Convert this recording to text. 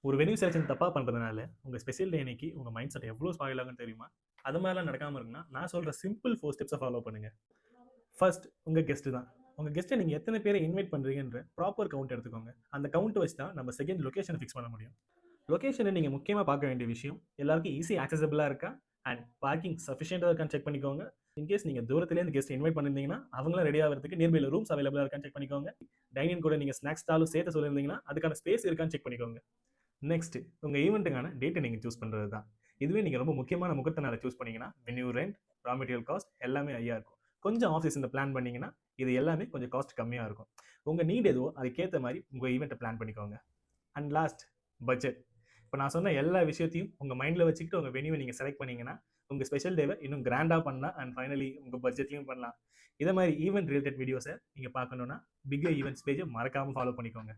ஒரு venue selection தப்பா பண்றதுனால உங்க ஸ்பெஷல் டே அன்னைக்கு உங்க மைண்ட் செட் எவ்வளவு ஸ்பாயில் ஆகும்னு தெரியுமா? அது மாதிரிலாம் நடக்காம இருக்குன்னா நான் சொல்ற சிம்பிள் 4 ஸ்டெப்ஸை ஃபாலோ பண்ணுங்க. ஃபர்ஸ்ட் உங்க கெஸ்ட் தான். உங்க கெஸ்ட்டை நீங்க எத்தனை பேரை இன்வைட் பண்றீங்கன்ற ப்ராப்பர் கவுண்ட் எடுத்துக்கோங்க. அந்த கவுண்ட் வச்சு தான் நம்ம செகண்ட் லொகேஷன் ஃபிக்ஸ் பண்ண முடியும். லொகேஷனை நீங்க முக்கியமா பார்க்க வேண்டிய விஷயம் எல்லாருக்கும் ஈஸி ஆக்சசபிளா இருக்கா அண்ட் பார்க்கிங் சஃபிஷியண்டா இருக்கான்னு செக் பண்ணிக்கோங்க. இன்கேஸ் நீங்க தூரத்துலேருந்து கெஸ்ட் இன்வைட் பண்ணிருந்தீங்கன்னா அவங்களும் ரெடி ஆகிறதுக்கு நியர்பைல ரூம்ஸ் அவைலபிளா இருக்கான்னு செக் பண்ணிக்கோங்க. டைனிங் கூட நீங்க ஸ்நாக்ஸ் ஸ்டாலும் சேர்த்து சொல்லியிருந்தீங்கன்னா அதுக்கான ஸ்பேஸ் இருக்கான்னு செக் பண்ணிக்கோங்க. நெக்ஸ்ட் உங்க ஈவெண்ட்டுக்கான டேட்டை நீங்க சூஸ் பண்றது தான். இதுவே நீங்க ரொம்ப முக்கியமான முகூர்த்த நாளை சூஸ் பண்ணீங்கன்னா venue rent, raw material cost எல்லாமே ஹையா இருக்கும். கொஞ்சம் ஆஃபீஸ் இந்த பிளான் பண்ணீங்கன்னா இது எல்லாமே கொஞ்சம் காஸ்ட் கம்மியா இருக்கும். உங்க நீட் எதுவோ அதுக்கேற்ற மாதிரி உங்க ஈவெண்ட்டை பிளான் பண்ணிக்கோங்க. And last budget. இப்போ நான் சொன்ன எல்லா விஷயத்தையும் உங்க மைண்ட்ல வச்சுக்கிட்டு உங்க வென்யூவை நீங்க செலக்ட் பண்ணீங்கன்னா உங்க ஸ்பெஷல் டேவை இன்னும் கிராண்டா பண்ணலாம் அண்ட் ஃபைனலி உங்க பட்ஜெட்லையும் பண்ணலாம். இதை மாதிரி ஈவெண்ட் ரிலேட்டட் வீடியோஸை நீங்க பார்க்கணும்னா பிக் ஈவெண்ட்ஸ் பேஜை மறக்காம ஃபாலோ பண்ணிக்கோங்க.